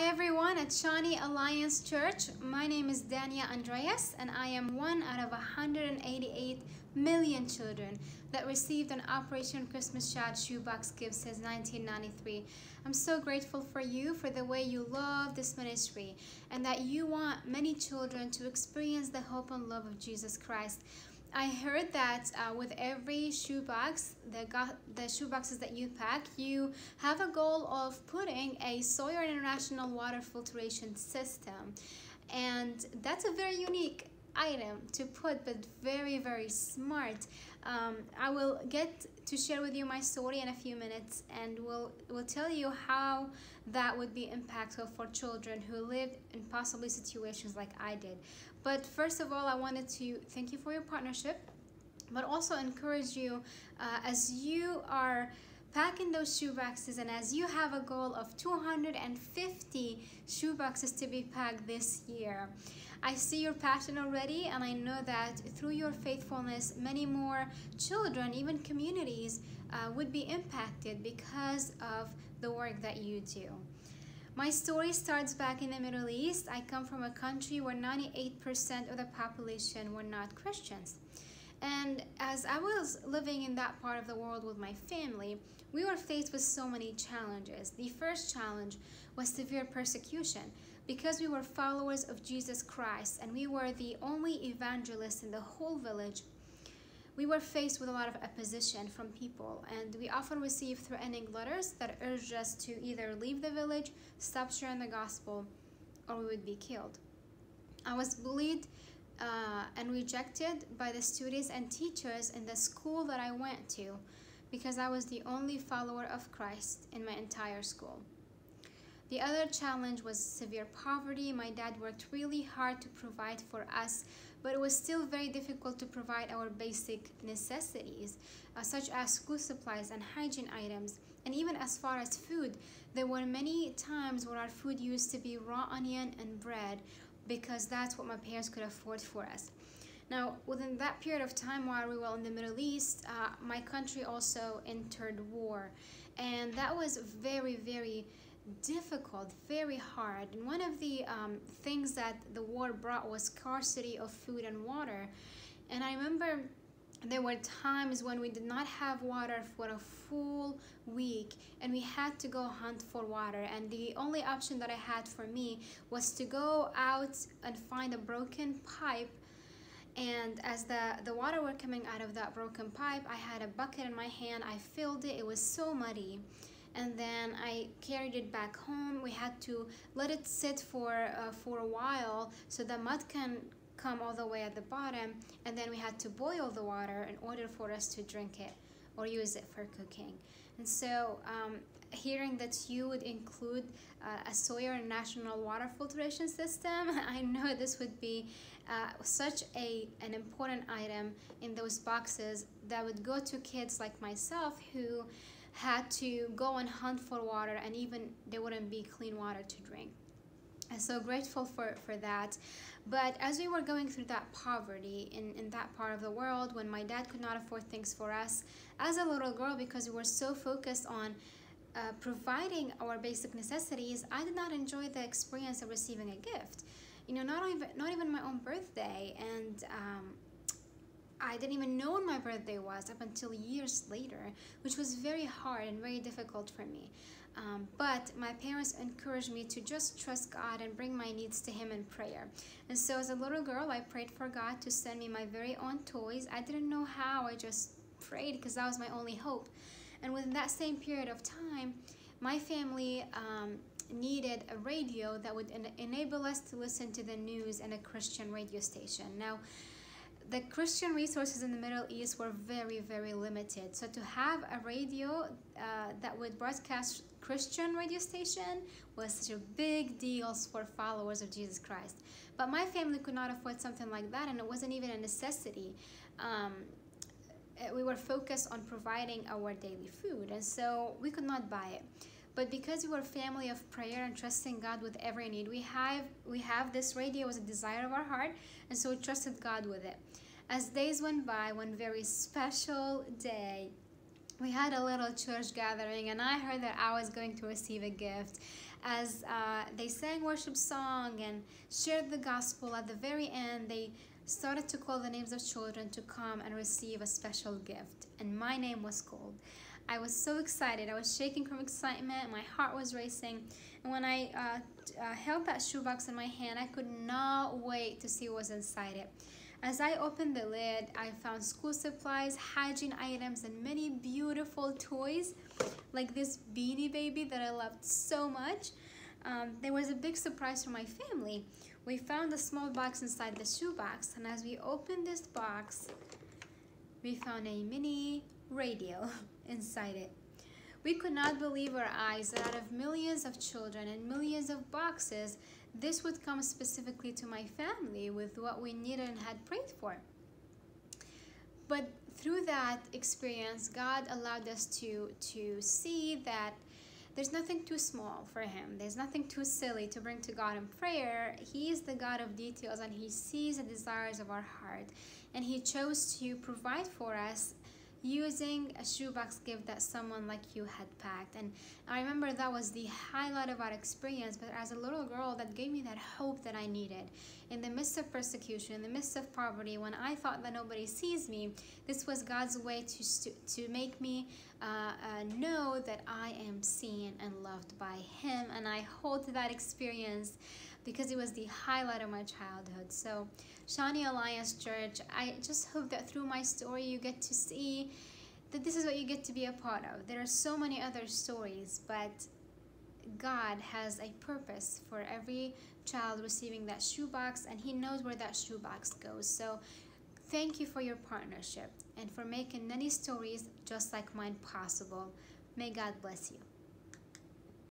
Hi everyone at Shawnee Alliance Church. My name is Dania Andraos and I am one out of 188 million children that received an Operation Christmas Child shoebox gift since 1993. I'm so grateful for you for the way you love this ministry and that you want many children to experience the hope and love of Jesus Christ. I heard that with every shoebox, the shoeboxes that you pack, you have a goal of putting a Sawyer International water filtration system. And that's a very unique item to put, but very, very smart. I will get to share with you my story in a few minutes, and we'll tell you how that would be impactful for children who lived in possibly situations like I did. But first of all, I wanted to thank you for your partnership, but also encourage you as you are packing those shoeboxes and as you have a goal of 250 shoeboxes to be packed this year. I see your passion already, and I know that through your faithfulness, many more children, even communities, would be impacted because of the work that you do. My story starts back in the Middle East. I come from a country where 98% of the population were not Christians. And as I was living in that part of the world with my family, we were faced with so many challenges. The first challenge was severe persecution because we were followers of Jesus Christ and we were the only evangelists in the whole village. We were faced with a lot of opposition from people, and we often received threatening letters that urged us to either leave the village, stop sharing the gospel, or we would be killed. I was bullied and rejected by the students and teachers in the school that I went to because I was the only follower of Christ in my entire school. The other challenge was severe poverty. My dad worked really hard to provide for us, but it was still very difficult to provide our basic necessities, such as school supplies and hygiene items. And even as far as food, there were many times where our food used to be raw onion and bread because that's what my parents could afford for us. Now, within that period of time while we were in the Middle East, my country also entered war. And that was very, very difficult, very hard. And one of the things that the war brought was scarcity of food and water. And I remember there were times when we did not have water for a full week and we had to go hunt for water, and the only option that I had for me was to go out and find a broken pipe. And as the water were coming out of that broken pipe, I had a bucket in my hand. I filled it. It was so muddy. And then I carried it back home. We had to let it sit for a while so the mud can come all the way at the bottom, and then we had to boil the water in order for us to drink it or use it for cooking. And so hearing that you would include a Sawyer National water filtration system, I know this would be such an important item in those boxes that would go to kids like myself who had to go and hunt for water, and even there wouldn't be clean water to drink. I'm so grateful for that. But as we were going through that poverty in that part of the world, when my dad could not afford things for us as a little girl because we were so focused on providing our basic necessities, I did not enjoy the experience of receiving a gift. You know, not even my own birthday, and I didn't even know when my birthday was up until years later, which was very hard and very difficult for me. But my parents encouraged me to just trust God and bring my needs to Him in prayer. And so as a little girl, I prayed for God to send me my very own toys. I didn't know how, I just prayed because that was my only hope. And within that same period of time, my family needed a radio that would enable us to listen to the news and a Christian radio station. Now, the Christian resources in the Middle East were very, very limited. So to have a radio that would broadcast Christian radio station was such a big deal for followers of Jesus Christ. But my family could not afford something like that, and it wasn't even a necessity. We were focused on providing our daily food, and so we could not buy it. But because we were a family of prayer and trusting God with every need we have, this radio was a desire of our heart, and so we trusted God with it. As days went by, one very special day, we had a little church gathering, and I heard that I was going to receive a gift. As they sang worship song and shared the gospel, at the very end, they started to call the names of children to come and receive a special gift. And my name was called. I was so excited. I was shaking from excitement. My heart was racing. And when I held that shoebox in my hand, I could not wait to see what was inside it. As I opened the lid, I found school supplies, hygiene items, and many beautiful toys, like this Beanie Baby that I loved so much. There was a big surprise for my family. We found a small box inside the shoebox, and as we opened this box, we found a mini radio inside it. We could not believe our eyes that out of millions of children and millions of boxes, this would come specifically to my family with what we needed and had prayed for. But through that experience, God allowed us to see that there's nothing too small for Him. There's nothing too silly to bring to God in prayer. He is the God of details, and He sees the desires of our heart. And He chose to provide for us using a shoebox gift that someone like you had packed. And I remember that was the highlight of our experience. But as a little girl, that gave me that hope that I needed. In the midst of persecution, in the midst of poverty, when I thought that nobody sees me, this was God's way to make me know that I am seen and loved by Him. And I hold to that experience because it was the highlight of my childhood. So Shawnee Alliance Church, I just hope that through my story you get to see that this is what you get to be a part of. There are so many other stories, but God has a purpose for every child receiving that shoebox, and He knows where that shoebox goes. So thank you for your partnership and for making many stories just like mine possible. May God bless you.